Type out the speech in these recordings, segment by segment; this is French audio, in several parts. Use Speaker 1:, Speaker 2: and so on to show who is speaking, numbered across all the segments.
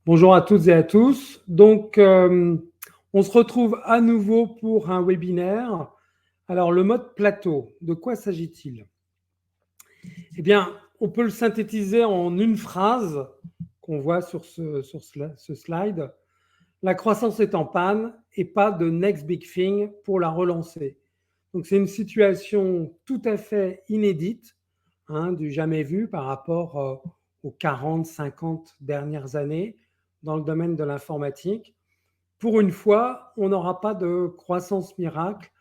Speaker 1: Bonjour à toutes et à tous. Donc, on se retrouve à nouveau pour un webinaire. Alors, le mode plateau, de quoi s'agit-il? Eh bien, on peut le synthétiser en une phrase qu'on voit sur ce slide. La croissance est en panne et pas de next big thing pour la relancer. Donc, c'est une situation tout à fait inédite, du jamais vu par rapport aux 40, 50 dernières années dans le domaine de l'informatique. Pour une fois, on n'aura pas de croissance miracle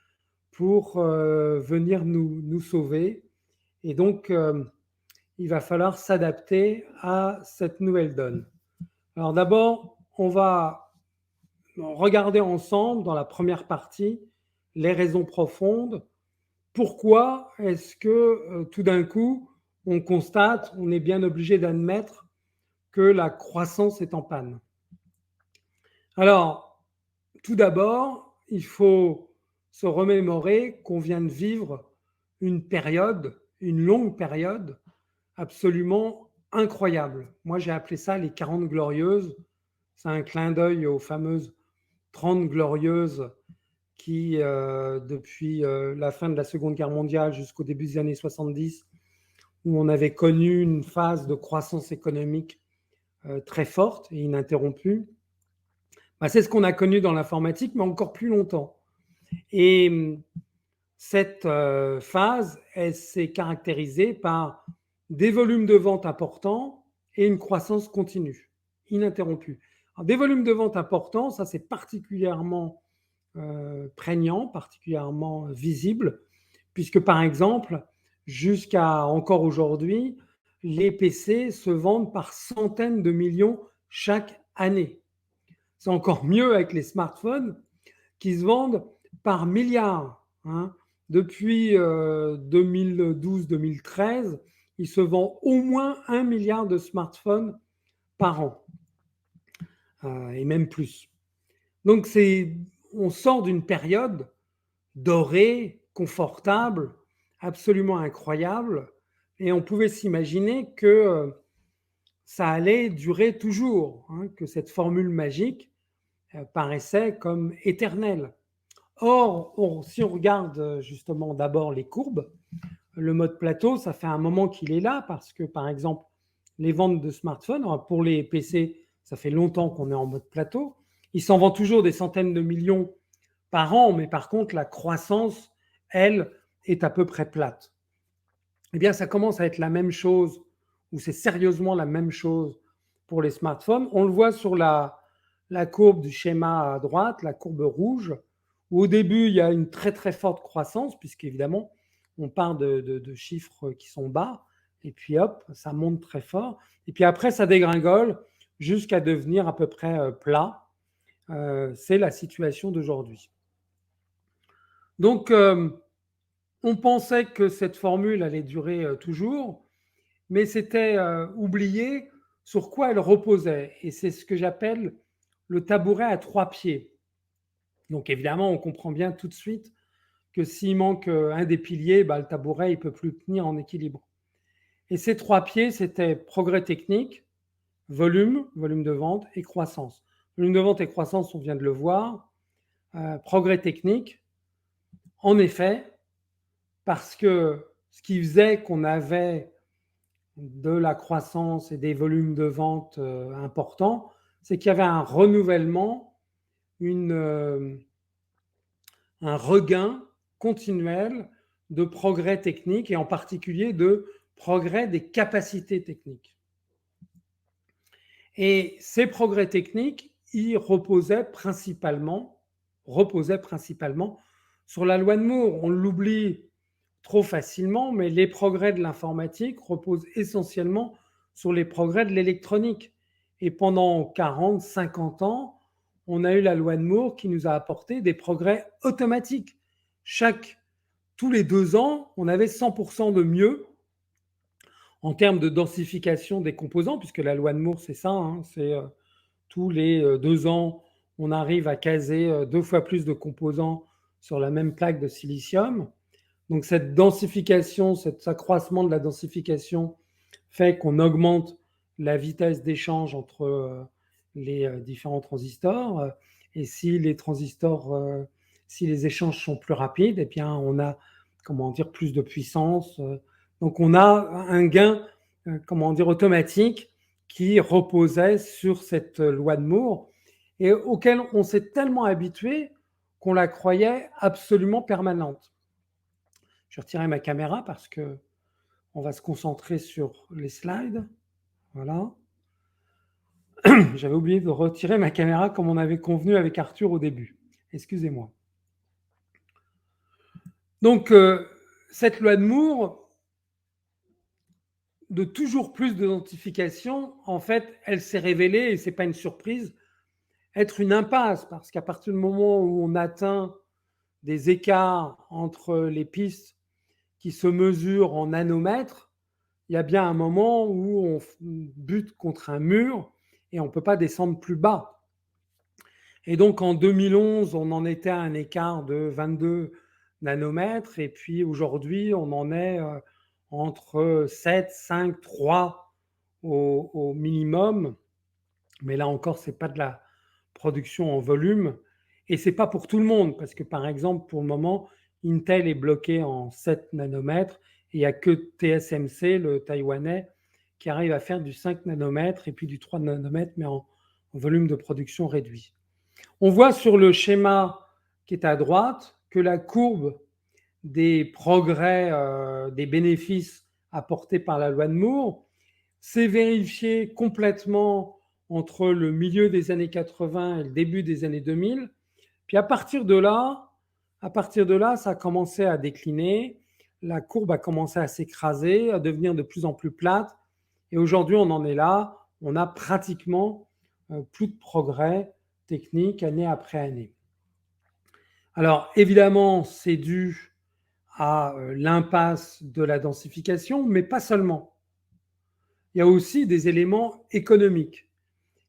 Speaker 1: pour venir nous sauver. Et donc, il va falloir s'adapter à cette nouvelle donne. Alors d'abord, on va regarder ensemble dans la première partie les raisons profondes. Pourquoi est-ce que tout d'un coup, on constate, on est bien obligé d'admettre que la croissance est en panne? Alors, tout d'abord, il faut se remémorer qu'on vient de vivre une période, une longue période, absolument incroyable. Moi, j'ai appelé ça les 40 glorieuses. C'est un clin d'œil aux fameuses 30 glorieuses qui, depuis la fin de la Seconde Guerre mondiale jusqu'au début des années 70, où on avait connu une phase de croissance économique très forte et ininterrompue, c'est ce qu'on a connu dans l'informatique, mais encore plus longtemps. Et cette phase, elle s'est caractérisée par des volumes de vente importants et une croissance continue, ininterrompue. Alors, des volumes de vente importants, ça c'est particulièrement prégnant, particulièrement visible, puisque par exemple, jusqu'à encore aujourd'hui, les PC se vendent par centaines de millions chaque année. C'est encore mieux avec les smartphones qui se vendent par milliards. Depuis 2012-2013, il se vend au moins 1 milliard de smartphones par an, et même plus. Donc on sort d'une période dorée, confortable, absolument incroyable, et on pouvait s'imaginer que ça allait durer toujours, que cette formule magique paraissait comme éternelle. Or, si on regarde justement d'abord les courbes, le mode plateau, ça fait un moment qu'il est là parce que, par exemple, les ventes de smartphones, pour les PC, ça fait longtemps qu'on est en mode plateau. Il s'en vend toujours des centaines de millions par an, mais par contre, la croissance, elle, est à peu près plate. Eh bien, ça commence à être la même chose, ou c'est sérieusement la même chose pour les smartphones. On le voit sur la courbe du schéma à droite, la courbe rouge, où au début, il y a une très très forte croissance, puisqu'évidemment, on part de chiffres qui sont bas, et puis hop, ça monte très fort. Et puis après, ça dégringole jusqu'à devenir à peu près plat. C'est la situation d'aujourd'hui. Donc, on pensait que cette formule allait durer toujours, mais c'était oublié sur quoi elle reposait. Et c'est ce que j'appelle le tabouret à 3 pieds. Donc évidemment, on comprend bien tout de suite que s'il manque un des piliers, le tabouret ne peut plus tenir en équilibre. Et ces 3 pieds, c'était progrès technique, volume de vente et croissance. Volume de vente et croissance, on vient de le voir. Progrès technique, en effet, parce que ce qui faisait qu'on avait de la croissance et des volumes de vente importants, c'est qu'il y avait un renouvellement, un regain continuel de progrès techniques et en particulier de progrès des capacités techniques. Et ces progrès techniques, ils reposaient principalement sur la loi de Moore. On l'oublie trop facilement, mais les progrès de l'informatique reposent essentiellement sur les progrès de l'électronique. Et pendant 40, 50 ans, on a eu la loi de Moore qui nous a apporté des progrès automatiques. Tous les 2 ans, on avait 100% de mieux en termes de densification des composants, puisque la loi de Moore, c'est ça, c'est tous les 2 ans, on arrive à caser 2 fois plus de composants sur la même plaque de silicium. Donc cette densification, cet accroissement de la densification fait qu'on augmente la vitesse d'échange entre les différents transistors. Et si les transistors, si les échanges sont plus rapides, eh bien, on a, comment dire, plus de puissance. Donc, on a un gain, comment dire, automatique qui reposait sur cette loi de Moore et auquel on s'est tellement habitué qu'on la croyait absolument permanente. Je vais retirer ma caméra parce que on va se concentrer sur les slides. Voilà. J'avais oublié de retirer ma caméra comme on avait convenu avec Arthur au début. Excusez-moi. Donc, cette loi de Moore, de toujours plus d'identification, en fait, elle s'est révélée, et ce n'est pas une surprise, être une impasse, parce qu'à partir du moment où on atteint des écarts entre les pistes qui se mesurent en nanomètres, il y a bien un moment où on bute contre un mur et on ne peut pas descendre plus bas. Et donc en 2011, on en était à un écart de 22 nanomètres et puis aujourd'hui, on en est entre 7, 5, 3 au minimum. Mais là encore, ce n'est pas de la production en volume et ce n'est pas pour tout le monde parce que par exemple, pour le moment, Intel est bloqué en 7 nanomètres et il n'y a que TSMC, le taïwanais, qui arrive à faire du 5 nanomètres et puis du 3 nanomètres, mais en volume de production réduit. On voit sur le schéma qui est à droite que la courbe des progrès, des bénéfices apportés par la loi de Moore s'est vérifiée complètement entre le milieu des années 80 et le début des années 2000. Puis à partir de là, ça a commencé à décliner. La courbe a commencé à s'écraser, à devenir de plus en plus plate. Et aujourd'hui, on en est là. On a pratiquement plus de progrès technique année après année. Alors évidemment, c'est dû à l'impasse de la densification, mais pas seulement. Il y a aussi des éléments économiques.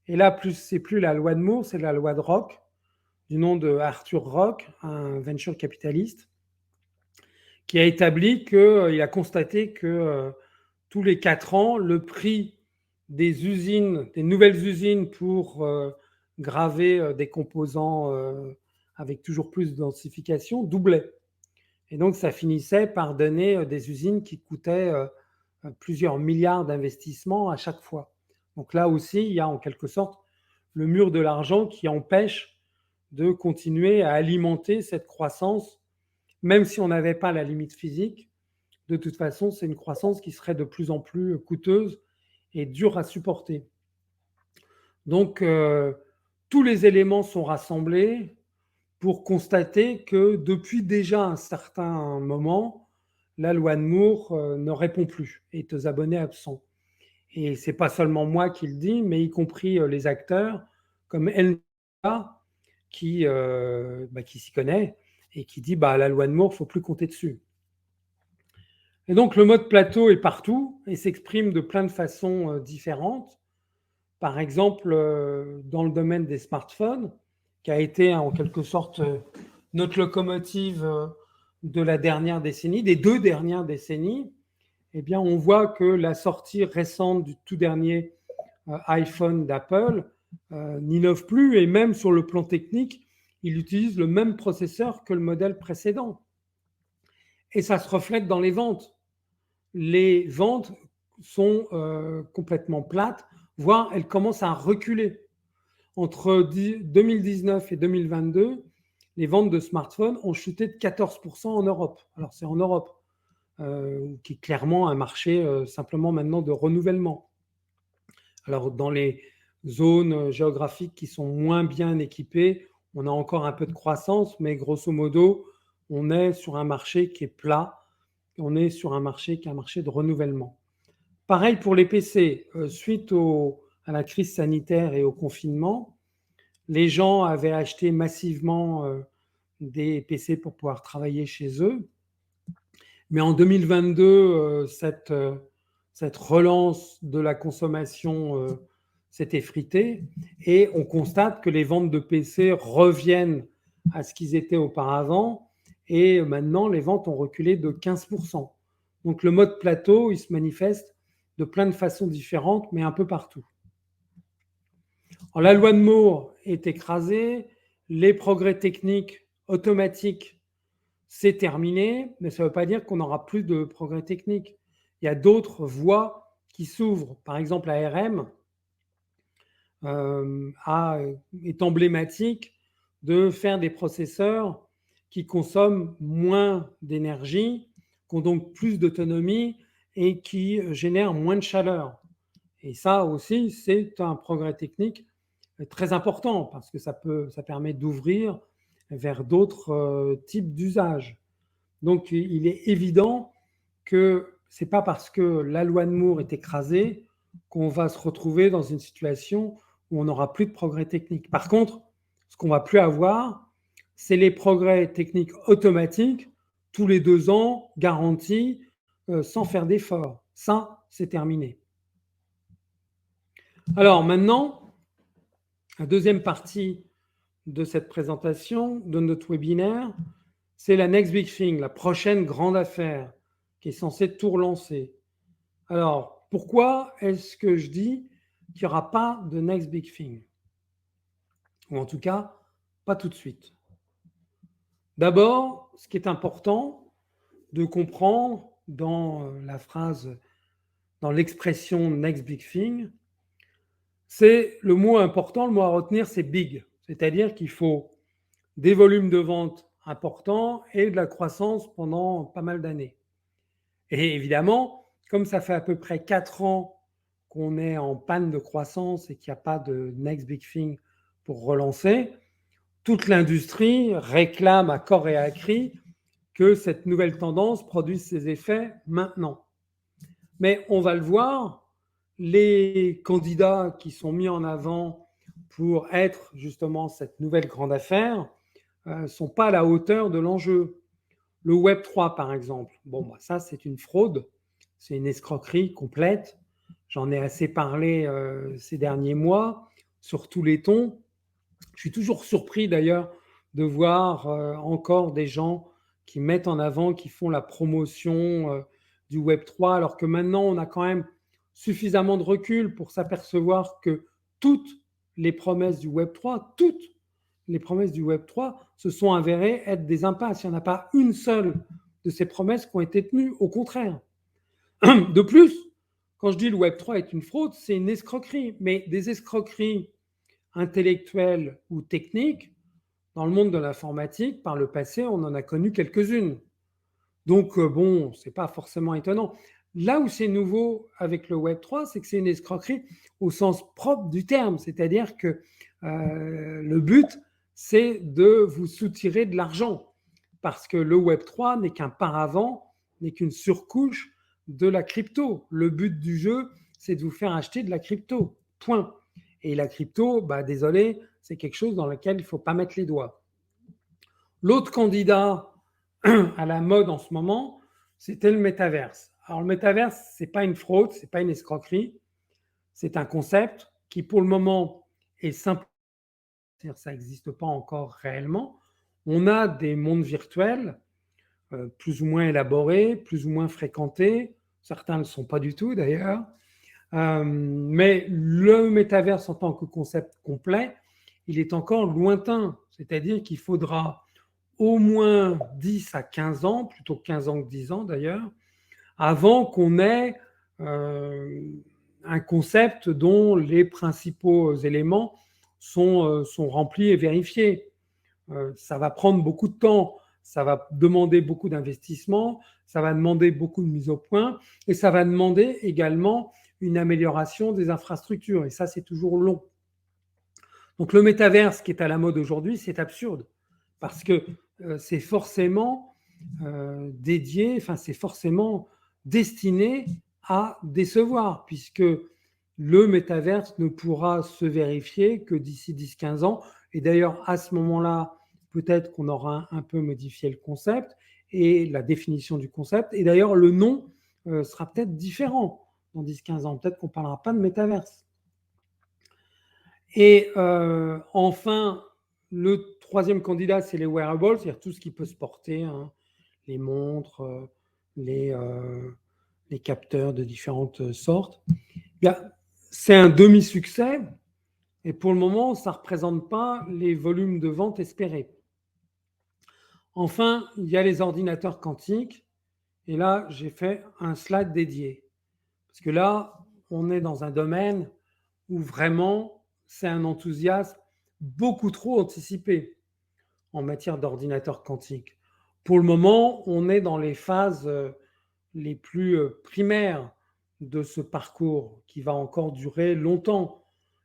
Speaker 1: Et là, c'est plus la loi de Moore, c'est la loi de Rock, du nom de Arthur Rock, un venture capitaliste, qui a établi il a constaté que tous les 4 ans, le prix des usines, des nouvelles usines pour graver des composants avec toujours plus de densification doublait. Et donc, ça finissait par donner des usines qui coûtaient plusieurs milliards d'investissements à chaque fois. Donc là aussi, il y a en quelque sorte le mur de l'argent qui empêche de continuer à alimenter cette croissance, même si on n'avait pas la limite physique. De toute façon, c'est une croissance qui serait de plus en plus coûteuse et dure à supporter. Donc, tous les éléments sont rassemblés pour constater que depuis déjà un certain moment, la loi de Moore ne répond plus, est aux abonnés absents. Et ce n'est pas seulement moi qui le dis, mais y compris les acteurs comme NVIDIA qui s'y connaît et qui dit la loi de Moore, il ne faut plus compter dessus. Et donc le mode plateau est partout et s'exprime de plein de façons différentes. Par exemple, dans le domaine des smartphones, qui a été en quelque sorte notre locomotive de la dernière décennie, des 2 dernières décennies, eh bien, on voit que la sortie récente du tout dernier iPhone d'Apple n'innove plus et même sur le plan technique, il utilise le même processeur que le modèle précédent. Et ça se reflète dans les ventes. Les ventes sont complètement plates, voire elles commencent à reculer. Entre 2019 et 2022, les ventes de smartphones ont chuté de 14% en Europe. Alors c'est en Europe, qui est clairement un marché simplement maintenant de renouvellement. Alors dans les zones géographiques qui sont moins bien équipées, on a encore un peu de croissance, mais grosso modo, on est sur un marché qui est plat. On est sur un marché qui est un marché de renouvellement. Pareil pour les PC. Suite à la crise sanitaire et au confinement, les gens avaient acheté massivement des PC pour pouvoir travailler chez eux. Mais en 2022, cette relance de la consommation s'est effritée et on constate que les ventes de PC reviennent à ce qu'ils étaient auparavant et maintenant les ventes ont reculé de 15%. Donc le mode plateau, il se manifeste de plein de façons différentes, mais un peu partout. Alors, la loi de Moore est écrasée, les progrès techniques automatiques, c'est terminé, mais ça ne veut pas dire qu'on n'aura plus de progrès techniques. Il y a d'autres voies qui s'ouvrent. Par exemple, ARM est emblématique de faire des processeurs qui consomment moins d'énergie, qui ont donc plus d'autonomie et qui génèrent moins de chaleur. Et ça aussi, c'est un progrès technique très important parce que ça permet d'ouvrir vers d'autres types d'usages. Donc, il est évident que ce n'est pas parce que la loi de Moore est écrasée qu'on va se retrouver dans une situation où on n'aura plus de progrès techniques. Par contre, ce qu'on ne va plus avoir, c'est les progrès techniques automatiques, tous les 2 ans, garantis, sans faire d'efforts. Ça, c'est terminé. Alors maintenant, la deuxième partie de cette présentation, de notre webinaire, c'est la next big thing, la prochaine grande affaire qui est censée tout relancer. Alors, pourquoi est-ce que je dis qu'il n'y aura pas de next big thing? Ou en tout cas, pas tout de suite. D'abord, ce qui est important de comprendre dans la phrase, dans l'expression next big thing, c'est le mot important, le mot à retenir, c'est big. C'est-à-dire qu'il faut des volumes de vente importants et de la croissance pendant pas mal d'années. Et évidemment, comme ça fait à peu près 4 ans qu'on est en panne de croissance et qu'il n'y a pas de next big thing pour relancer, toute l'industrie réclame à corps et à cri que cette nouvelle tendance produise ses effets maintenant. Mais on va le voir, les candidats qui sont mis en avant pour être justement cette nouvelle grande affaire ne sont pas à la hauteur de l'enjeu. Le Web 3, par exemple, bon, ça, c'est une fraude, c'est une escroquerie complète. J'en ai assez parlé ces derniers mois, sur tous les tons. Je suis toujours surpris d'ailleurs de voir encore des gens qui mettent en avant, qui font la promotion du Web 3, alors que maintenant, on a quand même suffisamment de recul pour s'apercevoir que toutes les promesses du Web 3, toutes les promesses du Web 3 se sont avérées être des impasses. Il n'y en a pas une seule de ces promesses qui ont été tenues, au contraire. De plus, quand je dis le Web 3 est une fraude, c'est une escroquerie, mais des escroqueries intellectuelles ou techniques, dans le monde de l'informatique, par le passé, on en a connu quelques-unes. Donc, bon, ce n'est pas forcément étonnant. Là où c'est nouveau avec le Web 3, c'est que c'est une escroquerie au sens propre du terme, c'est-à-dire que le but, c'est de vous soutirer de l'argent, parce que le Web 3 n'est qu'un paravent, n'est qu'une surcouche de la crypto. Le but du jeu, c'est de vous faire acheter de la crypto, point. Et la crypto, désolé, c'est quelque chose dans lequel il ne faut pas mettre les doigts. L'autre candidat à la mode en ce moment, c'était le métaverse. Alors le métaverse, ce n'est pas une fraude, ce n'est pas une escroquerie, c'est un concept qui pour le moment est simple, c'est-à-dire ça n'existe pas encore réellement. On a des mondes virtuels plus ou moins élaborés, plus ou moins fréquentés, certains ne le sont pas du tout d'ailleurs, mais le métaverse en tant que concept complet, il est encore lointain, c'est-à-dire qu'il faudra au moins 10 à 15 ans, plutôt 15 ans que 10 ans d'ailleurs, avant qu'on ait un concept dont les principaux éléments sont remplis et vérifiés. Ça va prendre beaucoup de temps, ça va demander beaucoup d'investissement, ça va demander beaucoup de mise au point et ça va demander également une amélioration des infrastructures et ça, c'est toujours long. Donc le métaverse qui est à la mode aujourd'hui, c'est absurde parce que c'est forcément dédié, enfin c'est forcément destiné à décevoir puisque le métaverse ne pourra se vérifier que d'ici 10-15 ans. Et d'ailleurs, à ce moment-là, peut-être qu'on aura un peu modifié le concept et la définition du concept. Et d'ailleurs, le nom sera peut-être différent dans 10-15 ans. Peut-être qu'on ne parlera pas de métaverse. Et enfin, le troisième candidat, c'est les wearables, c'est-à-dire tout ce qui peut se porter, hein, les montres, les capteurs de différentes sortes. C'est un demi-succès Et pour le moment, ça ne représente pas les volumes de vente espérés. Enfin, il y a les ordinateurs quantiques. Et là, j'ai fait un slide dédié. Parce que là, on est dans un domaine où vraiment, c'est un enthousiasme beaucoup trop anticipé en matière d'ordinateurs quantiques. Pour le moment, on est dans les phases les plus primaires de ce parcours qui va encore durer longtemps.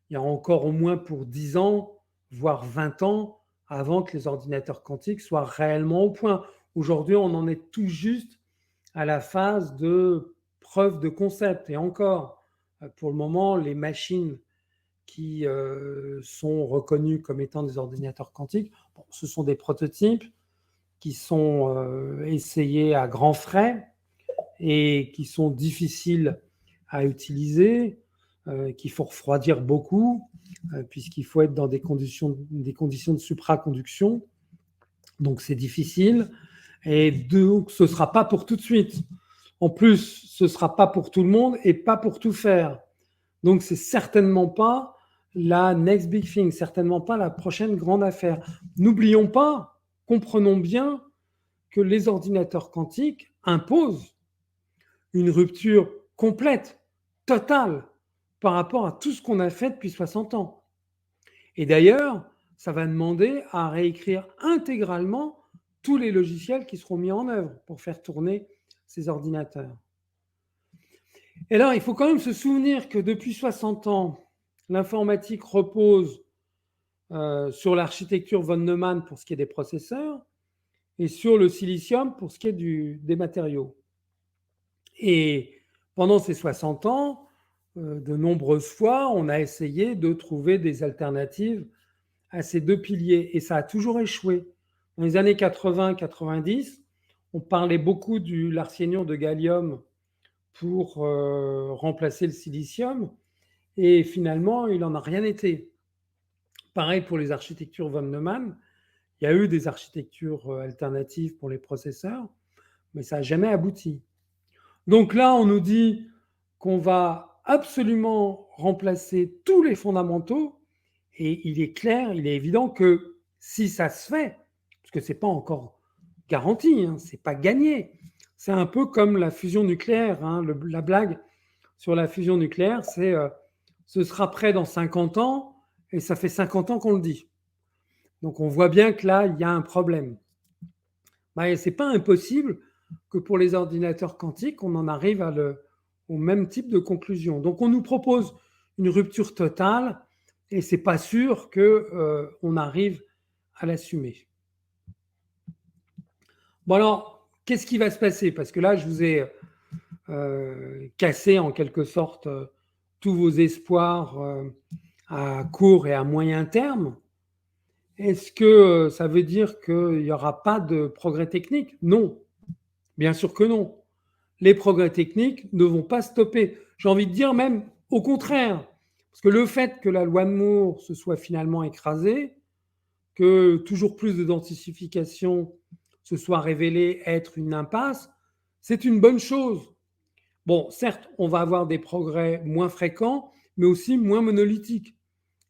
Speaker 1: Il y a encore au moins pour 10 ans, voire 20 ans, avant que les ordinateurs quantiques soient réellement au point. Aujourd'hui, on en est tout juste à la phase de preuve de concept. Et encore, pour le moment, les machines qui sont reconnues comme étant des ordinateurs quantiques, bon, ce sont des prototypes qui sont essayés à grands frais et qui sont difficiles à utiliser, qu'il faut refroidir beaucoup, puisqu'il faut être dans des conditions de supraconduction. Donc c'est difficile. Et donc ce ne sera pas pour tout de suite. En plus, ce ne sera pas pour tout le monde et pas pour tout faire. Donc c'est certainement pas la next big thing, certainement pas la prochaine grande affaire. N'oublions pas, comprenons bien que les ordinateurs quantiques imposent une rupture complète, totale, par rapport à tout ce qu'on a fait depuis 60 ans. Et d'ailleurs, ça va demander à réécrire intégralement tous les logiciels qui seront mis en œuvre pour faire tourner ces ordinateurs. Et là, il faut quand même se souvenir que depuis 60 ans, l'informatique repose sur l'architecture von Neumann pour ce qui est des processeurs et sur le silicium pour ce qui est des matériaux. Et pendant ces 60 ans, de nombreuses fois, on a essayé de trouver des alternatives à ces deux piliers et ça a toujours échoué. Dans les années 80-90, on parlait beaucoup de l'arsénium de gallium pour remplacer le silicium et finalement, il n'en a rien été. Pareil pour les architectures von Neumann, il y a eu des architectures alternatives pour les processeurs, mais ça n'a jamais abouti. Donc là, on nous dit qu'on va absolument remplacer tous les fondamentaux et il est clair, il est évident que si ça se fait, parce que ce n'est pas encore garanti, hein, ce n'est pas gagné, c'est un peu comme la fusion nucléaire, hein, la blague sur la fusion nucléaire, c'est ce sera prêt dans 50 ans et ça fait 50 ans qu'on le dit. Donc on voit bien que là, il y a un problème. Ben, ce n'est pas impossible que pour les ordinateurs quantiques, on en arrive au même type de conclusion. Donc on nous propose une rupture totale et ce n'est pas sûr qu'on arrive à l'assumer. Bon alors, qu'est-ce qui va se passer? Parce que là, je vous ai cassé en quelque sorte tous vos espoirs à court et à moyen terme. Est-ce que ça veut dire qu'il n'y aura pas de progrès technique? Non, bien sûr que non. Les progrès techniques ne vont pas stopper. J'ai envie de dire même au contraire, parce que le fait que la loi de Moore se soit finalement écrasée, que toujours plus de densification se soit révélée être une impasse, c'est une bonne chose. Bon, certes, on va avoir des progrès moins fréquents, mais aussi moins monolithiques.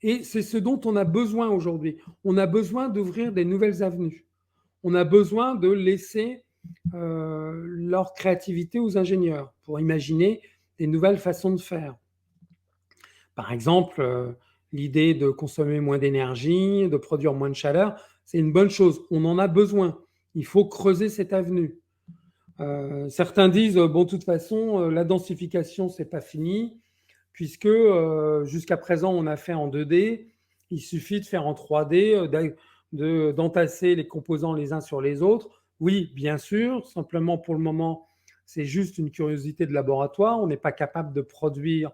Speaker 1: Et c'est ce dont on a besoin aujourd'hui. On a besoin d'ouvrir des nouvelles avenues. On a besoin de laisser leur créativité aux ingénieurs pour imaginer des nouvelles façons de faire. Par exemple, l'idée de consommer moins d'énergie, de produire moins de chaleur, c'est une bonne chose. On en a besoin. Il faut creuser cette avenue. Certains disent, bon, de toute façon, la densification, c'est pas fini, puisque jusqu'à présent, on a fait en 2D. Il suffit de faire en 3D, d'entasser les composants les uns sur les autres. Oui, bien sûr, simplement pour le moment, c'est juste une curiosité de laboratoire. On n'est pas capable de produire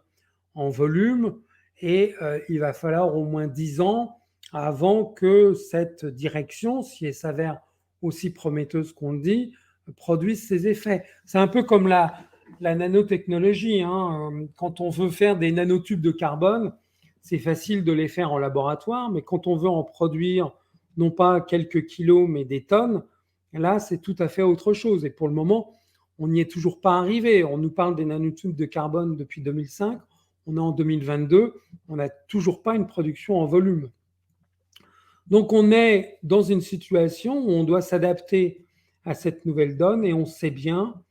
Speaker 1: en volume et il va falloir au moins 10 ans avant que cette direction, si elle s'avère aussi prometteuse qu'on le dit, produise ses effets. C'est un peu comme la nanotechnologie. Hein. Quand on veut faire des nanotubes de carbone, c'est facile de les faire en laboratoire, mais quand on veut en produire non pas quelques kilos, mais des tonnes, là, c'est tout à fait autre chose. Et pour le moment, on n'y est toujours pas arrivé. On nous parle des nanotubes de carbone depuis 2005. On est en 2022. on n'a toujours pas une production en volume. Donc on est dans une situation où on doit s'adapter à cette nouvelle donne et on sait bien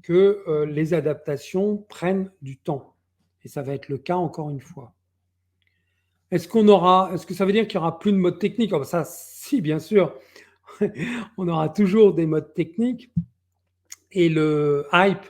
Speaker 1: que les adaptations prennent du temps. Et ça va être le cas encore une fois. Est-ce que ça veut dire qu'il n'y aura plus de mode technique? Oh, ça, si, bien sûr, on aura toujours des modes techniques et le hype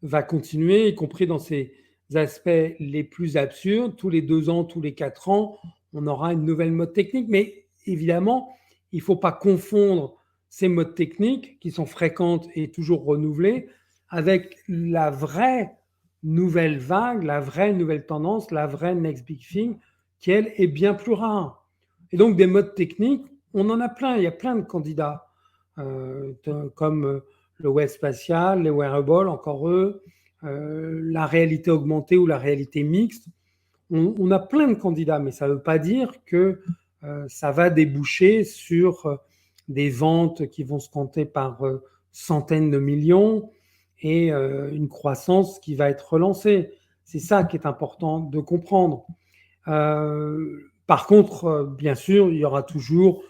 Speaker 1: va continuer, y compris dans ses aspects les plus absurdes. Tous les 2 ans, tous les 4 ans, on aura une nouvelle mode technique. Mais évidemment, il ne faut pas confondre ces modes techniques qui sont fréquentes et toujours renouvelées avec la vraie nouvelle vague, la vraie nouvelle tendance, la vraie next big thing qui, elle, est bien plus rare. Et donc, des modes techniques, on en a plein. Il y a plein de candidats, comme le web spatial, les wearables, encore eux, la réalité augmentée ou la réalité mixte. On a plein de candidats, mais ça ne veut pas dire que ça va déboucher sur des ventes qui vont se compter par centaines de millions et une croissance qui va être relancée. C'est ça qui est important de comprendre. Par contre, bien sûr, il y aura toujours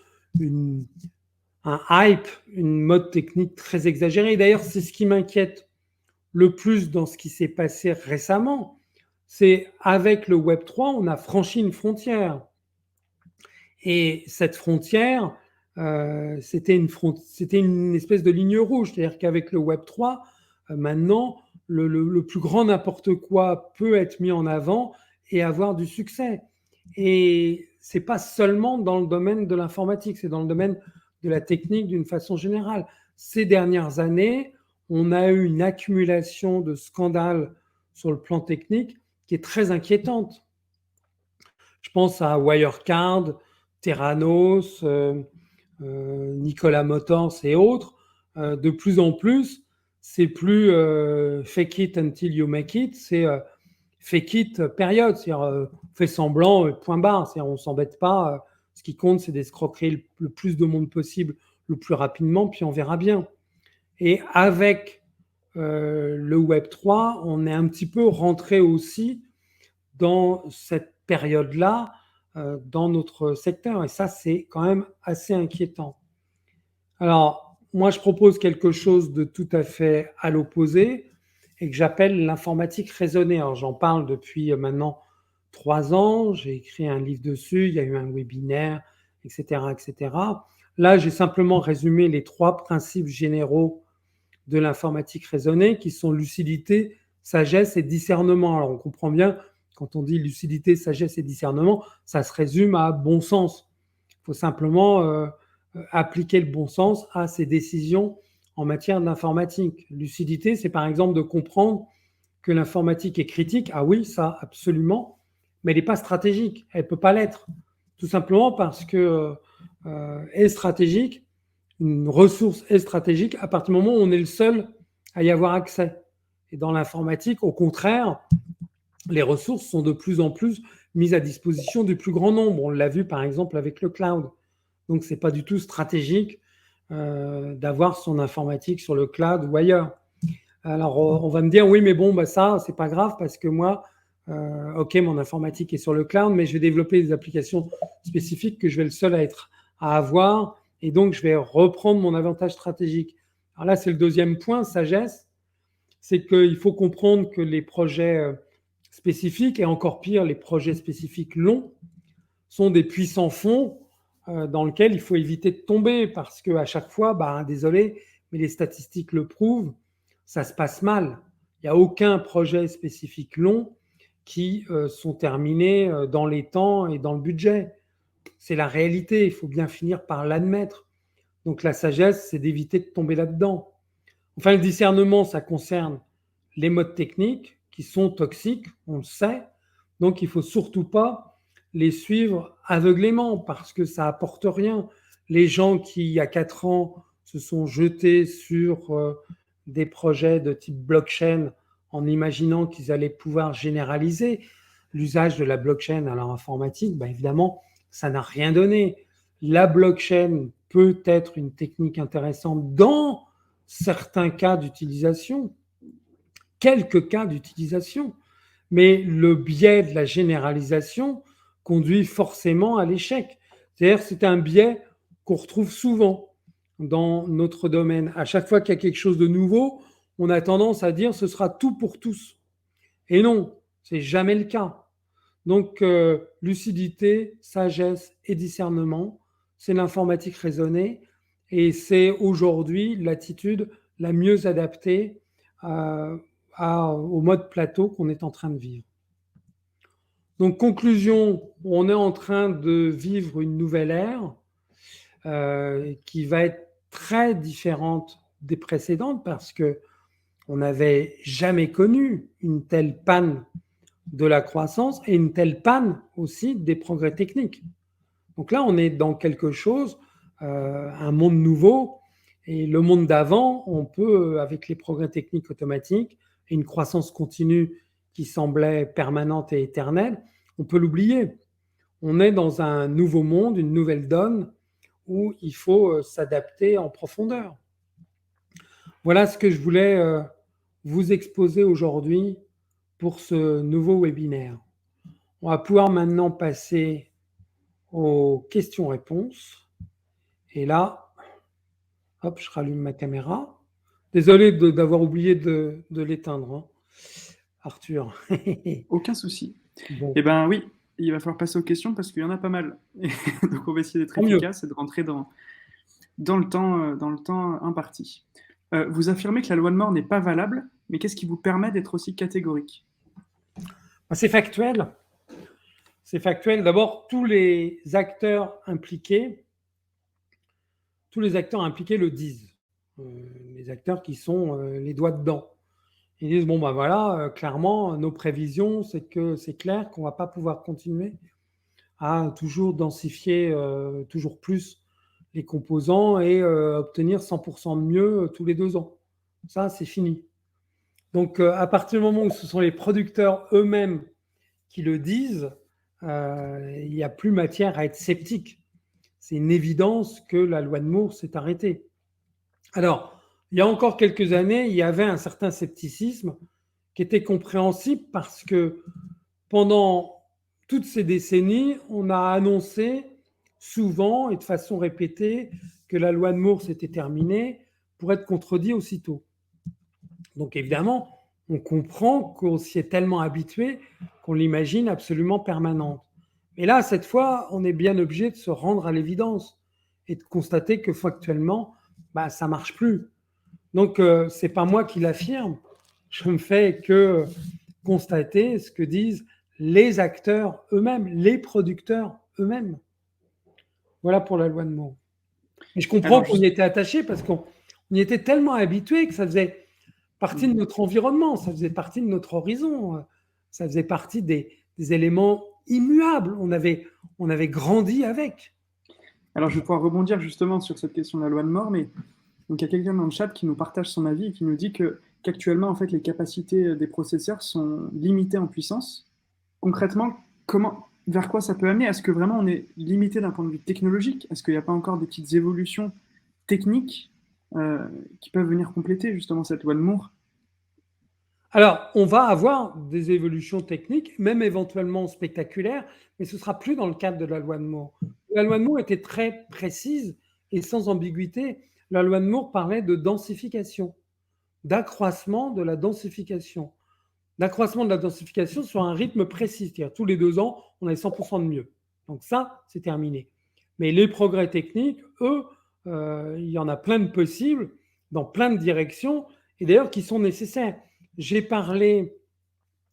Speaker 1: un hype, une mode technique très exagérée. D'ailleurs, c'est ce qui m'inquiète le plus dans ce qui s'est passé récemment. C'est avec le Web3, on a franchi une frontière. Et cette frontière, c'était une espèce de ligne rouge. C'est-à-dire qu'avec le Web3, maintenant, le plus grand n'importe quoi peut être mis en avant et avoir du succès. Et ce n'est pas seulement dans le domaine de l'informatique, c'est dans le domaine de la technique d'une façon générale. Ces dernières années, on a eu une accumulation de scandales sur le plan technique qui est très inquiétante. Je pense à Wirecard, Theranos, Nikola Motors et autres. De plus en plus, c'est plus fake it until you make it, c'est fake it période, c'est-à-dire fait semblant, point barre, c'est-à-dire on ne s'embête pas. Ce qui compte, c'est d'escroquer le plus de monde possible le plus rapidement, puis on verra bien. Et avec le Web3, on est un petit peu rentré aussi dans cette période-là dans notre secteur. Et ça, c'est quand même assez inquiétant. Alors, moi, je propose quelque chose de tout à fait à l'opposé et que j'appelle l'informatique raisonnée. Alors, j'en parle depuis maintenant 3 ans. J'ai écrit un livre dessus. Il y a eu un webinaire, etc., etc. Là, j'ai simplement résumé les 3 principes généraux de l'informatique raisonnée qui sont lucidité, sagesse et discernement. Alors, on comprend bien, quand on dit lucidité, sagesse et discernement, ça se résume à bon sens. Il faut simplement appliquer le bon sens à ses décisions en matière d'informatique. Lucidité, c'est par exemple de comprendre que l'informatique est critique. Ah oui, ça, absolument, mais elle n'est pas stratégique. Elle ne peut pas l'être. Tout simplement parce que est stratégique, une ressource est stratégique à partir du moment où on est le seul à y avoir accès. Et dans l'informatique, au contraire, les ressources sont de plus en plus mises à disposition du plus grand nombre. On l'a vu par exemple avec le cloud. Donc, ce n'est pas du tout stratégique d'avoir son informatique sur le cloud ou ailleurs. Alors, on va me dire, oui, mais bon, bah, ça, c'est pas grave parce que moi, OK, mon informatique est sur le cloud, mais je vais développer des applications spécifiques que je vais le seul à avoir et donc je vais reprendre mon avantage stratégique. Alors là, c'est le deuxième point, sagesse, c'est qu'il faut comprendre que les projets spécifiques, et encore pire, les projets spécifiques longs, sont des puissants fonds dans lesquels il faut éviter de tomber parce qu'à chaque fois, bah, désolé, mais les statistiques le prouvent, ça se passe mal. Il n'y a aucun projet spécifique long qui sont terminés dans les temps et dans le budget. C'est la réalité, il faut bien finir par l'admettre. Donc la sagesse, c'est d'éviter de tomber là-dedans. Enfin, le discernement, ça concerne les modes techniques qui sont toxiques, on le sait. Donc il ne faut surtout pas les suivre aveuglément parce que ça apporte rien. Les gens qui, il y a 4 ans, se sont jetés sur des projets de type blockchain en imaginant qu'ils allaient pouvoir généraliser l'usage de la blockchain à l'informatique, ben évidemment, ça n'a rien donné. La blockchain peut être une technique intéressante dans certains cas d'utilisation, quelques cas d'utilisation, Mais le biais de la généralisation conduit forcément à l'échec. C'est-à-dire c'est un biais qu'on retrouve souvent dans notre domaine. À chaque fois qu'il y a quelque chose de nouveau, on a tendance à dire ce sera tout pour tous. Et non, c'est jamais le cas. Donc, lucidité, sagesse et discernement, c'est l'informatique raisonnée et c'est aujourd'hui l'attitude la mieux adaptée au mode plateau qu'on est en train de vivre. Donc, conclusion, on est en train de vivre une nouvelle ère qui va être très différente des précédentes parce que on n'avait jamais connu une telle panne de la croissance et une telle panne aussi des progrès techniques. Donc là, on est dans quelque chose, un monde nouveau, et le monde d'avant, on peut, avec les progrès techniques automatiques et une croissance continue qui semblait permanente et éternelle, on peut l'oublier. On est dans un nouveau monde, une nouvelle donne, où il faut s'adapter en profondeur. Voilà ce que je voulais vous exposer aujourd'hui pour ce nouveau webinaire. On va pouvoir maintenant passer aux questions-réponses. Et là, hop, je rallume ma caméra. Désolé d'avoir oublié de l'éteindre, hein, Arthur.
Speaker 2: Aucun souci.
Speaker 1: Bon,
Speaker 2: Eh bien oui, il va falloir passer aux questions parce qu'il y en a pas mal. Donc on va essayer d'être
Speaker 1: tant mieux.
Speaker 2: efficace et de rentrer dans le temps imparti. Vous affirmez que la loi de Moore n'est pas valable, mais qu'est-ce qui vous permet d'être aussi catégorique?
Speaker 1: C'est factuel. C'est factuel. D'abord, tous les acteurs impliqués le disent. Les acteurs qui sont les doigts dedans. Ils disent, bon, ben voilà, clairement, nos prévisions, c'est que c'est clair qu'on ne va pas pouvoir continuer à toujours densifier toujours plus les composants et obtenir 100% de mieux tous les 2 ans. Ça, c'est fini. Donc, à partir du moment où ce sont les producteurs eux-mêmes qui le disent, il n'y a plus matière à être sceptique. C'est une évidence que la loi de Moore s'est arrêtée. Alors, il y a encore quelques années, il y avait un certain scepticisme qui était compréhensible parce que pendant toutes ces décennies, on a annoncé souvent et de façon répétée que la loi de Moore s'était terminée pour être contredit aussitôt. Donc évidemment, on comprend qu'on s'y est tellement habitué qu'on l'imagine absolument permanente. Mais là, cette fois, on est bien obligé de se rendre à l'évidence et de constater que factuellement, ça ne marche plus. Donc, ce n'est pas moi qui l'affirme. Je ne fais que constater ce que disent les acteurs eux-mêmes, les producteurs eux-mêmes. Voilà pour la loi de Moore. Et je comprends qu'on y était attaché parce qu'on y était tellement habitué que ça faisait partie de notre environnement, ça faisait partie de notre horizon, ça faisait partie des éléments immuables. On avait grandi avec.
Speaker 2: Alors je vais pouvoir rebondir justement sur cette question de la loi de Moore, mais donc il y a quelqu'un dans le chat qui nous partage son avis et qui nous dit qu'actuellement en fait les capacités des processeurs sont limitées en puissance. Concrètement, vers quoi ça peut amener? Est-ce que vraiment on est limité d'un point de vue technologique? Est-ce qu'il n'y a pas encore des petites évolutions techniques qui peuvent venir compléter justement cette loi de Moore?
Speaker 1: Alors, on va avoir des évolutions techniques, même éventuellement spectaculaires, mais ce ne sera plus dans le cadre de la loi de Moore. La loi de Moore était très précise et sans ambiguïté. La loi de Moore parlait de densification, d'accroissement de la densification. L'accroissement de la densification sur un rythme précis, c'est-à-dire tous les 2 ans, on a 100% de mieux. Donc ça, c'est terminé. Mais les progrès techniques, eux, il y en a plein de possibles, dans plein de directions, et d'ailleurs qui sont nécessaires. J'ai parlé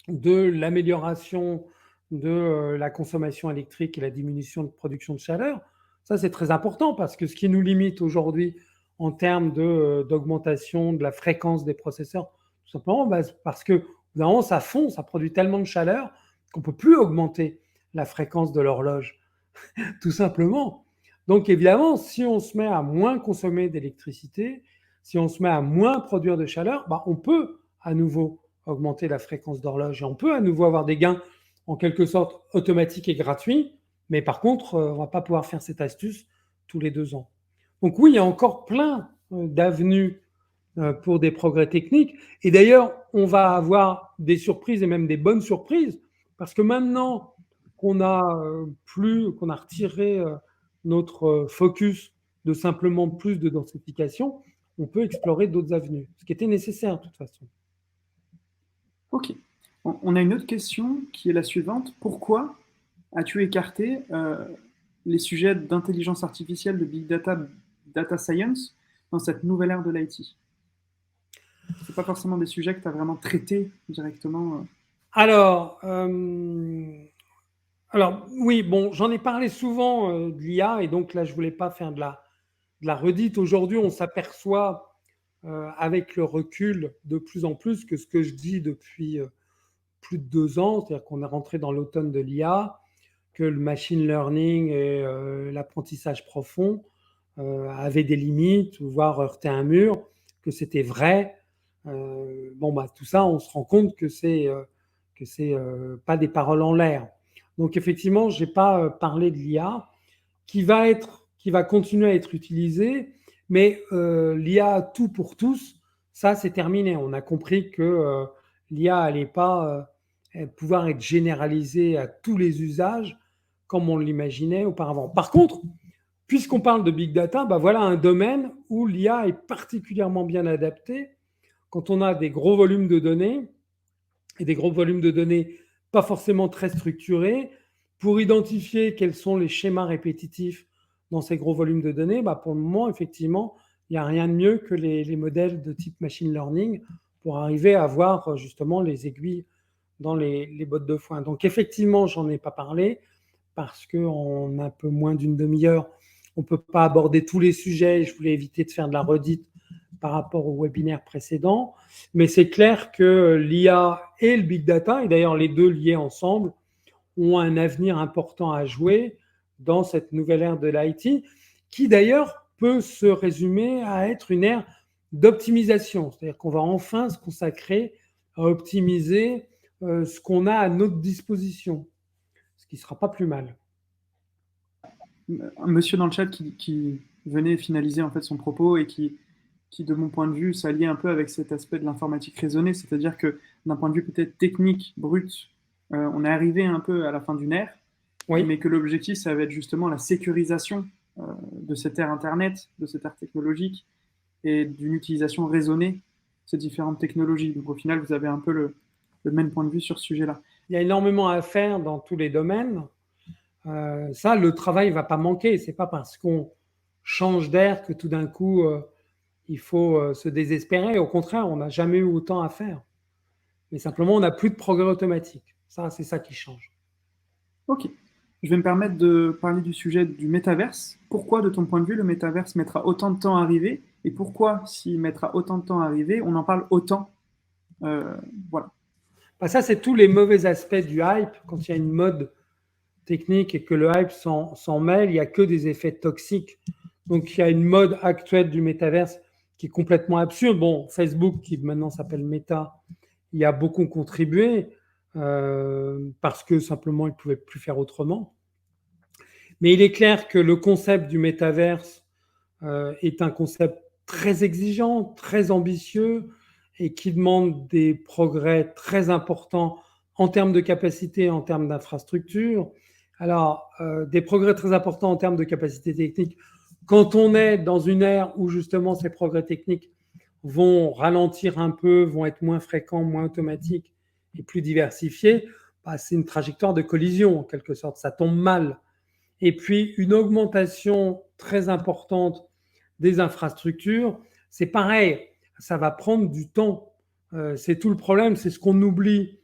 Speaker 1: de l'amélioration de la consommation électrique et la diminution de production de chaleur. Ça, c'est très important parce que ce qui nous limite aujourd'hui en termes d'augmentation de la fréquence des processeurs, tout simplement parce que normalement, ça fond, ça produit tellement de chaleur qu'on ne peut plus augmenter la fréquence de l'horloge, tout simplement. Donc évidemment, si on se met à moins consommer d'électricité, si on se met à moins produire de chaleur, on peut à nouveau augmenter la fréquence d'horloge et on peut à nouveau avoir des gains en quelque sorte automatiques et gratuits, mais par contre, on ne va pas pouvoir faire cette astuce tous les 2 ans. Donc oui, il y a encore plein d'avenues pour des progrès techniques. Et d'ailleurs, on va avoir des surprises et même des bonnes surprises, parce que maintenant qu'on a retiré notre focus de simplement plus de densification, on peut explorer d'autres avenues, ce qui était nécessaire de toute façon.
Speaker 2: Ok. On a une autre question qui est la suivante. Pourquoi as-tu écarté les sujets d'intelligence artificielle, de big data, data science dans cette nouvelle ère de l'IT? C'est pas forcément des sujets que tu as vraiment traités directement.
Speaker 1: Alors, oui, bon, j'en ai parlé souvent de l'IA, et donc là, je voulais pas faire de la redite. Aujourd'hui, on s'aperçoit avec le recul de plus en plus que ce que je dis depuis plus de 2 ans, c'est-à-dire qu'on est rentré dans l'automne de l'IA, que le machine learning et l'apprentissage profond avaient des limites, voire heurtaient un mur, que c'était vrai. Tout ça, on se rend compte que c'est pas des paroles en l'air. Donc effectivement, j'ai pas parlé de l'IA qui va continuer à être utilisée, mais l'IA tout pour tous, ça c'est terminé. On a compris que l'IA n'allait pas pouvoir être généralisée à tous les usages comme on l'imaginait auparavant. Par contre, puisqu'on parle de big data, voilà un domaine où l'IA est particulièrement bien adaptée quand on a des gros volumes de données, et des gros volumes de données pas forcément très structurés, pour identifier quels sont les schémas répétitifs dans ces gros volumes de données. Pour le moment, effectivement, il n'y a rien de mieux que les modèles de type machine learning pour arriver à voir justement les aiguilles dans les bottes de foin. Donc effectivement, j'en ai pas parlé parce qu'en un peu moins d'une demi-heure, on ne peut pas aborder tous les sujets. Je voulais éviter de faire de la redite par rapport au webinaire précédent. Mais c'est clair que l'IA et le big data, et d'ailleurs les deux liés ensemble, ont un avenir important à jouer dans cette nouvelle ère de l'IT, qui d'ailleurs peut se résumer à être une ère d'optimisation. C'est-à-dire qu'on va enfin se consacrer à optimiser ce qu'on a à notre disposition, ce qui ne sera pas plus mal.
Speaker 2: Un monsieur dans le chat qui venait finaliser en fait son propos et qui, de mon point de vue, s'allie un peu avec cet aspect de l'informatique raisonnée, c'est-à-dire que d'un point de vue peut-être technique, brut, on est arrivé un peu à la fin d'une ère,
Speaker 1: Oui.
Speaker 2: Mais que l'objectif, ça va être justement la sécurisation de cette ère Internet, de cette ère technologique et d'une utilisation raisonnée de ces différentes technologies. Donc au final, vous avez un peu le même point de vue sur ce sujet-là.
Speaker 1: Il y a énormément à faire dans tous les domaines. Ça, le travail ne va pas manquer. Ce n'est pas parce qu'on change d'air que tout d'un coup, il faut se désespérer. Au contraire, on n'a jamais eu autant à faire. Mais simplement, on n'a plus de progrès automatique. Ça, c'est ça qui change.
Speaker 2: Ok. Je vais me permettre de parler du sujet du métaverse. Pourquoi, de ton point de vue, le métaverse mettra autant de temps à arriver? Et pourquoi, s'il mettra autant de temps à arriver, on en parle autant? Voilà.
Speaker 1: Ça, c'est tous les mauvais aspects du hype. Quand il y a une mode technique et que le hype s'en mêle, il n'y a que des effets toxiques. Donc, il y a une mode actuelle du métaverse qui est complètement absurde. Bon, Facebook, qui maintenant s'appelle Meta, y a beaucoup contribué parce que simplement, ils ne pouvaient plus faire autrement. Mais il est clair que le concept du métaverse est un concept très exigeant, très ambitieux et qui demande des progrès très importants en termes de capacité, en termes d'infrastructure. Alors, des progrès très importants en termes de capacité technique, quand on est dans une ère où justement ces progrès techniques vont ralentir un peu, vont être moins fréquents, moins automatiques et plus diversifiés, c'est une trajectoire de collision en quelque sorte, ça tombe mal. Et puis une augmentation très importante des infrastructures, c'est pareil, ça va prendre du temps. C'est tout le problème, c'est ce qu'on oublie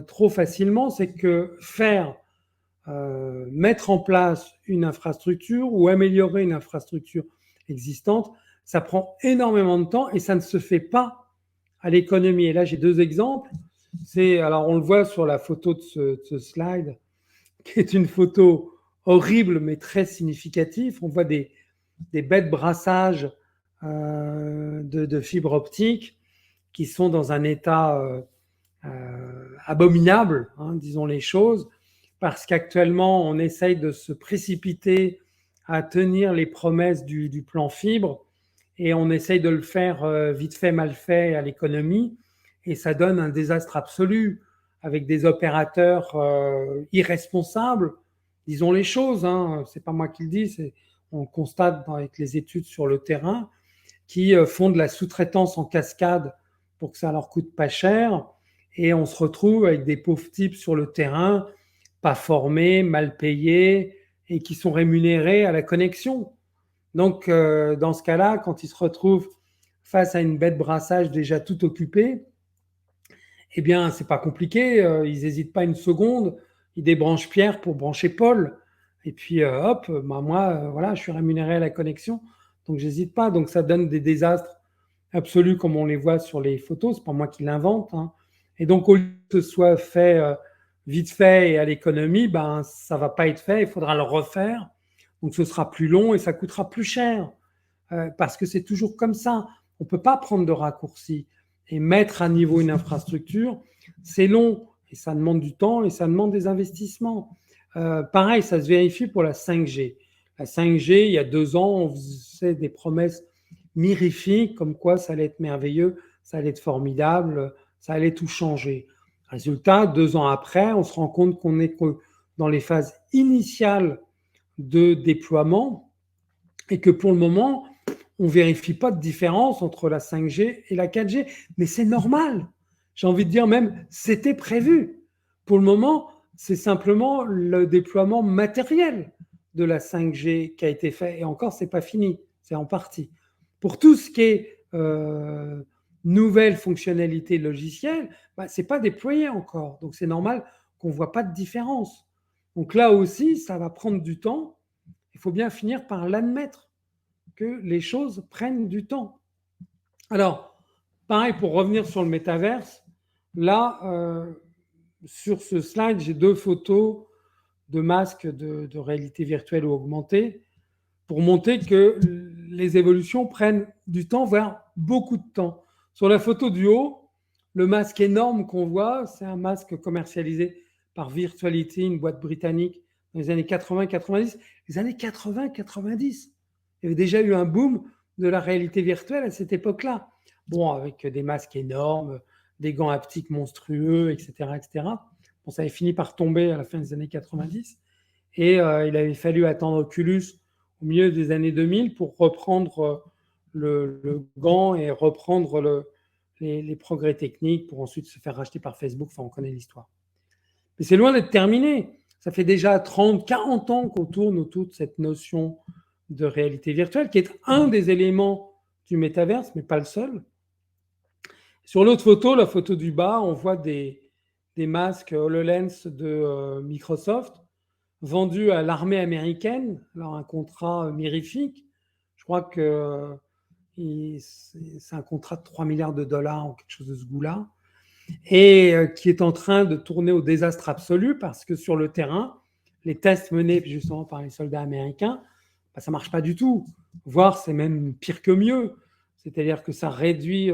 Speaker 1: trop facilement, c'est que mettre en place une infrastructure ou améliorer une infrastructure existante, ça prend énormément de temps et ça ne se fait pas à l'économie. Et là, j'ai deux exemples. Alors, on le voit sur la photo de ce slide, qui est une photo horrible mais très significative. On voit des bêtes brassages de fibres optiques qui sont dans un état abominable, disons les choses, parce qu'actuellement, on essaye de se précipiter à tenir les promesses du plan fibre et on essaye de le faire vite fait, mal fait à l'économie, et ça donne un désastre absolu avec des opérateurs irresponsables. Disons les choses, hein, c'est pas moi qui le dis, on le constate avec les études sur le terrain, qui font de la sous-traitance en cascade pour que ça leur coûte pas cher, et on se retrouve avec des pauvres types sur le terrain, pas formés, mal payés, et qui sont rémunérés à la connexion. Donc, dans ce cas-là, quand ils se retrouvent face à une bête brassage déjà tout occupée, eh bien, c'est pas compliqué. Ils n'hésitent pas une seconde. Ils débranchent Pierre pour brancher Paul. Et puis, hop, bah, moi, voilà, je suis rémunéré à la connexion. Donc, j'hésite pas. Donc, ça donne des désastres absolus comme on les voit sur les photos. C'est pas moi qui l'invente, hein. Et donc, au lieu que ce soit fait vite fait et à l'économie, ben, ça va pas être fait. Il faudra le refaire. Donc, ce sera plus long et ça coûtera plus cher. Parce que c'est toujours comme ça. On ne peut pas prendre de raccourcis. Et mettre à niveau une infrastructure, c'est long et ça demande du temps et ça demande des investissements. Pareil, ça se vérifie pour la 5G. La 5G, il y a 2 ans, on faisait des promesses mirifiques comme quoi ça allait être merveilleux, ça allait être formidable, ça allait tout changer. Résultat, 2 ans après, on se rend compte qu'on est dans les phases initiales de déploiement et que pour le moment, on ne vérifie pas de différence entre la 5G et la 4G. Mais c'est normal. J'ai envie de dire même, c'était prévu. Pour le moment, c'est simplement le déploiement matériel de la 5G qui a été fait. Et encore, ce n'est pas fini. C'est en partie. Pour tout ce qui est nouvelles fonctionnalités logicielles, bah, ce n'est pas déployé encore. Donc, c'est normal qu'on ne voit pas de différence. Donc là aussi, ça va prendre du temps. Il faut bien finir par l'admettre que les choses prennent du temps. Alors, pareil, pour revenir sur le métaverse, là, sur ce slide, j'ai 2 photos de masques de réalité virtuelle ou augmentée pour montrer que les évolutions prennent du temps, voire beaucoup de temps. Sur la photo du haut, le masque énorme qu'on voit, c'est un masque commercialisé par Virtuality, une boîte britannique, dans les années 80-90. Les années 80-90, il y avait déjà eu un boom de la réalité virtuelle à cette époque-là. Bon, avec des masques énormes, des gants haptiques monstrueux, etc., etc. Bon, ça avait fini par tomber à la fin des années 90. Et il avait fallu attendre Oculus au milieu des années 2000 pour reprendre le gant et reprendre les progrès techniques pour ensuite se faire racheter par Facebook. Enfin, on connaît l'histoire. Mais c'est loin d'être terminé. Ça fait déjà 30, 40 ans qu'on tourne autour de cette notion de réalité virtuelle, qui est un des éléments du métaverse, mais pas le seul. Sur l'autre photo, la photo du bas, on voit des masques HoloLens de Microsoft vendus à l'armée américaine. Alors, un contrat mirifique. Je crois que c'est un contrat de 3 milliards de dollars ou quelque chose de ce goût-là. Et qui est en train de tourner au désastre absolu parce que sur le terrain, les tests menés justement par les soldats américains, bah, ça ne marche pas du tout. Voire c'est même pire que mieux. C'est-à-dire que ça réduit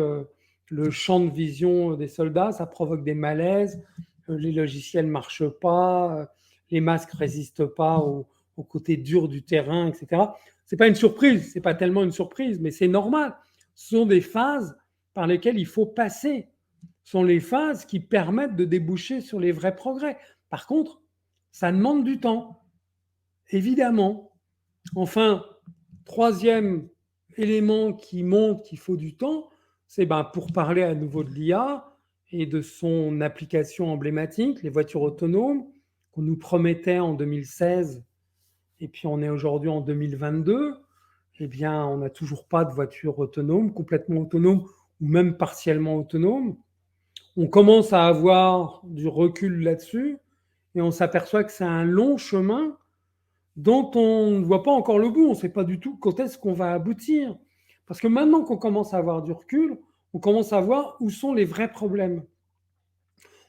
Speaker 1: le champ de vision des soldats, ça provoque des malaises, les logiciels ne marchent pas, les masques ne résistent pas au côté dur du terrain, etc. Ce n'est pas une surprise, ce n'est pas tellement une surprise, mais c'est normal. Ce sont des phases par lesquelles il faut passer. Ce sont les phases qui permettent de déboucher sur les vrais progrès. Par contre, ça demande du temps, évidemment. Enfin, troisième élément qui montre qu'il faut du temps, c'est pour parler à nouveau de l'IA et de son application emblématique, les voitures autonomes, qu'on nous promettait en 2016, et puis on est aujourd'hui en 2022, eh bien, on n'a toujours pas de voiture autonome, complètement autonome ou même partiellement autonome. On commence à avoir du recul là-dessus et on s'aperçoit que c'est un long chemin dont on ne voit pas encore le bout. On ne sait pas du tout quand est-ce qu'on va aboutir. Parce que maintenant qu'on commence à avoir du recul, on commence à voir où sont les vrais problèmes.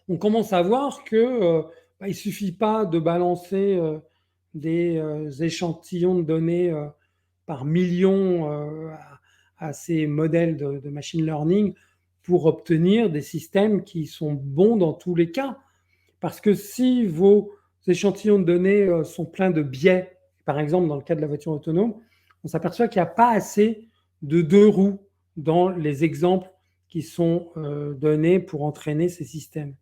Speaker 1: On commence à voir que il ne suffit pas de balancer des échantillons de données par millions à ces modèles de machine learning pour obtenir des systèmes qui sont bons dans tous les cas. Parce que si vos échantillons de données sont pleins de biais, par exemple dans le cas de la voiture autonome, on s'aperçoit qu'il n'y a pas assez de deux roues dans les exemples qui sont donnés pour entraîner ces systèmes.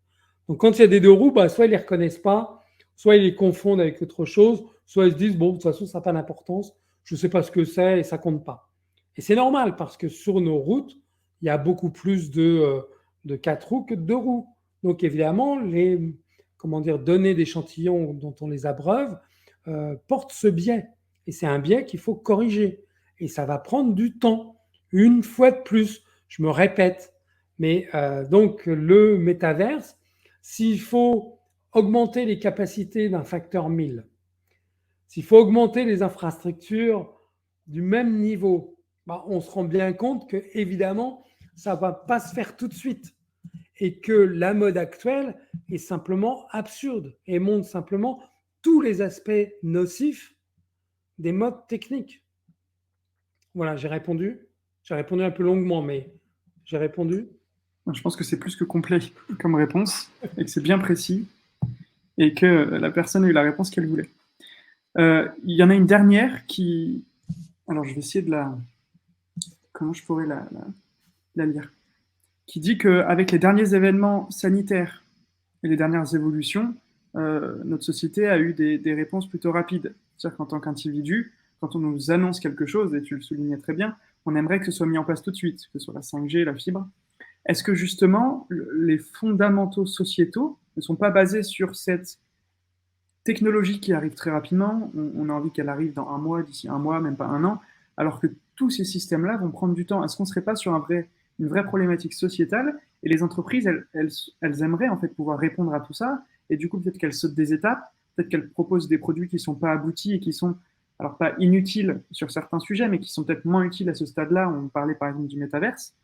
Speaker 1: Donc quand il y a des deux roues, soit ils ne les reconnaissent pas, soit ils les confondent avec autre chose, soit ils se disent, bon, de toute façon, ça n'a pas d'importance, je ne sais pas ce que c'est et ça ne compte pas. Et c'est normal parce que sur nos routes, il y a beaucoup plus de quatre roues que de deux roues. Donc évidemment, les données d'échantillons dont on les abreuve portent ce biais. Et c'est un biais qu'il faut corriger. Et ça va prendre du temps. Une fois de plus, je me répète. Mais donc le métaverse, s'il faut augmenter les capacités d'un facteur 1000, s'il faut augmenter les infrastructures du même niveau, on se rend bien compte que, évidemment, ça ne va pas se faire tout de suite et que la mode actuelle est simplement absurde et montre simplement tous les aspects nocifs des modes techniques. Voilà, j'ai répondu. J'ai répondu un peu longuement, mais j'ai répondu.
Speaker 2: Je pense que c'est plus que complet comme réponse et que c'est bien précis et que la personne a eu la réponse qu'elle voulait. Il y en a une dernière qui... Alors, je vais essayer de la... Comment je pourrais la lire? Qui dit qu'avec les derniers événements sanitaires et les dernières évolutions, notre société a eu des réponses plutôt rapides. C'est-à-dire qu'en tant qu'individu, quand on nous annonce quelque chose, et tu le soulignais très bien, on aimerait que ce soit mis en place tout de suite, que ce soit la 5G, la fibre. Est-ce que justement, les fondamentaux sociétaux ne sont pas basés sur cette technologie qui arrive très rapidement? On a envie qu'elle arrive dans un mois, d'ici un mois, même pas un an, alors que tous ces systèmes-là vont prendre du temps. Est-ce qu'on ne serait pas sur une vraie problématique sociétale? Et les entreprises, elles aimeraient en fait pouvoir répondre à tout ça, et du coup peut-être qu'elles sautent des étapes, peut-être qu'elles proposent des produits qui ne sont pas aboutis et qui sont, alors pas inutiles sur certains sujets, mais qui sont peut-être moins utiles à ce stade-là. On parlait par exemple du métaverse.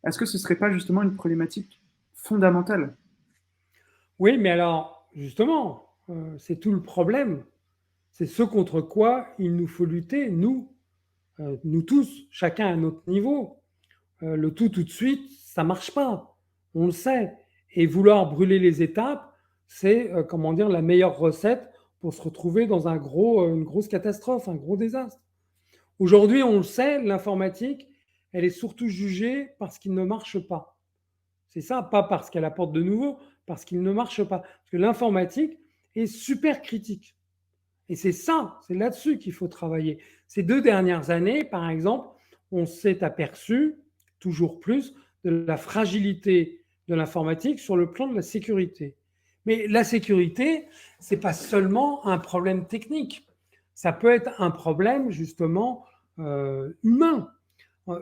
Speaker 2: Est-ce que ce ne serait pas justement une problématique fondamentale?
Speaker 1: Oui, mais alors, justement, c'est tout le problème. C'est ce contre quoi il nous faut lutter, nous tous, chacun à notre niveau. Le tout de suite, ça ne marche pas. On le sait. Et vouloir brûler les étapes, c'est la meilleure recette pour se retrouver dans une grosse catastrophe, un gros désastre. Aujourd'hui, on le sait, l'informatique, elle est surtout jugée parce qu'il ne marche pas. C'est ça, pas parce qu'elle apporte de nouveau, parce qu'il ne marche pas. Parce que l'informatique est super critique. Et c'est ça, c'est là-dessus qu'il faut travailler. Ces 2 dernières années, par exemple, on s'est aperçu toujours plus de la fragilité de l'informatique sur le plan de la sécurité. Mais la sécurité, ce n'est pas seulement un problème technique. Ça peut être un problème justement humain.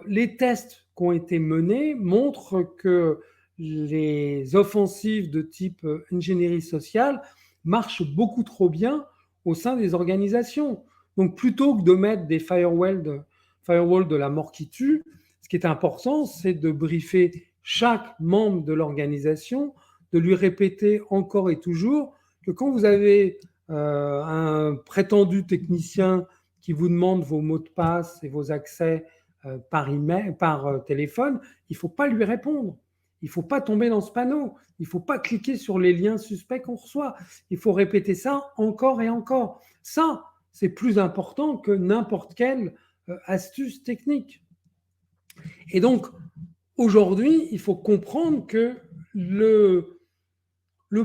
Speaker 1: Les tests qui ont été menés montrent que les offensives de type ingénierie sociale marchent beaucoup trop bien au sein des organisations. Donc plutôt que de mettre des firewalls de la mort qui tue, ce qui est important, c'est de briefer chaque membre de l'organisation, de lui répéter encore et toujours que quand vous avez un prétendu technicien qui vous demande vos mots de passe et vos accès par email, par téléphone, il ne faut pas lui répondre. Il ne faut pas tomber dans ce panneau. Il ne faut pas cliquer sur les liens suspects qu'on reçoit. Il faut répéter ça encore et encore. Ça, c'est plus important que n'importe quelle astuce technique. Et donc, aujourd'hui, il faut comprendre que le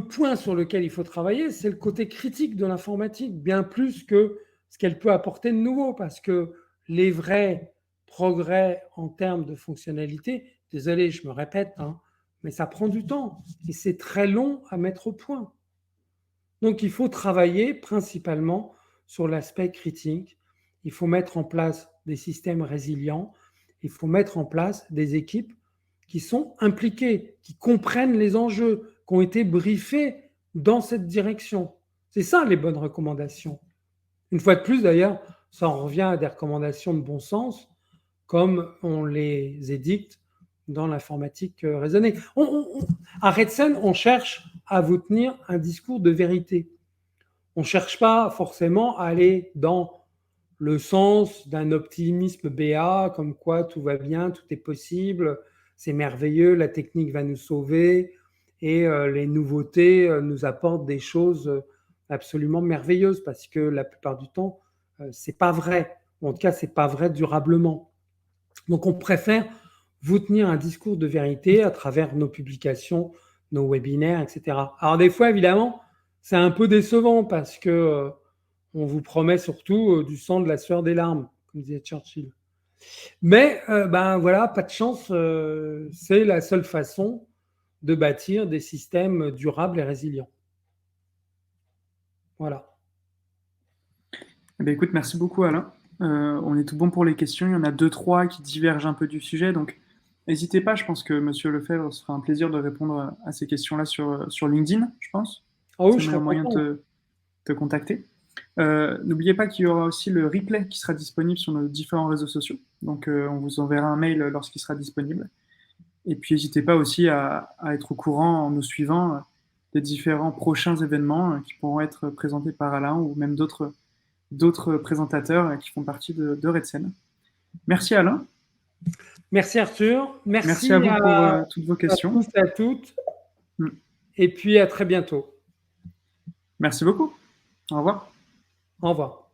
Speaker 1: point sur lequel il faut travailler, c'est le côté critique de l'informatique, bien plus que ce qu'elle peut apporter de nouveau, parce que les vrais progrès en termes de fonctionnalité, désolé, je me répète, mais ça prend du temps et c'est très long à mettre au point. Donc, il faut travailler principalement sur l'aspect critique. Il faut mettre en place des systèmes résilients. Il faut mettre en place des équipes qui sont impliquées, qui comprennent les enjeux, qui ont été briefées dans cette direction. C'est ça les bonnes recommandations. Une fois de plus, d'ailleurs, ça en revient à des recommandations de bon sens, comme on les édicte dans l'informatique raisonnée. À Redsen, on cherche à vous tenir un discours de vérité. On ne cherche pas forcément à aller dans le sens d'un optimisme béat, comme quoi tout va bien, tout est possible, c'est merveilleux, la technique va nous sauver et les nouveautés nous apportent des choses absolument merveilleuses parce que la plupart du temps, c'est pas vrai. En tout cas, c'est pas vrai durablement. Donc, on préfère vous tenir un discours de vérité à travers nos publications, nos webinaires, etc. Alors, des fois, évidemment, c'est un peu décevant parce que on vous promet surtout du sang, de la sueur, des larmes, comme disait Churchill. Mais ben voilà, pas de chance, c'est la seule façon de bâtir des systèmes durables et résilients. Voilà.
Speaker 2: Eh bien, écoute, merci beaucoup, Alain. On est tout bon pour les questions. Il y en a deux, trois qui divergent un peu du sujet. Donc, n'hésitez pas. Je pense que Monsieur Lefebvre se fera un plaisir de répondre à ces questions-là sur LinkedIn, je pense.
Speaker 1: Ah oui,
Speaker 2: C'est le
Speaker 1: je
Speaker 2: meilleur
Speaker 1: serais
Speaker 2: moyen
Speaker 1: content.
Speaker 2: de te contacter. N'oubliez pas qu'il y aura aussi le replay qui sera disponible sur nos différents réseaux sociaux. Donc, on vous enverra un mail lorsqu'il sera disponible. Et puis, n'hésitez pas aussi à être au courant en nous suivant des différents prochains événements qui pourront être présentés par Alain ou même d'autres présentateurs qui font partie de Redsen. Merci Alain.
Speaker 1: Merci Arthur.
Speaker 2: Merci à
Speaker 1: Merci
Speaker 2: vous pour toutes vos
Speaker 1: à
Speaker 2: questions.
Speaker 1: tous et à toutes.
Speaker 2: Mm.
Speaker 1: Et puis à très bientôt.
Speaker 2: Merci beaucoup. Au revoir.
Speaker 1: Au revoir.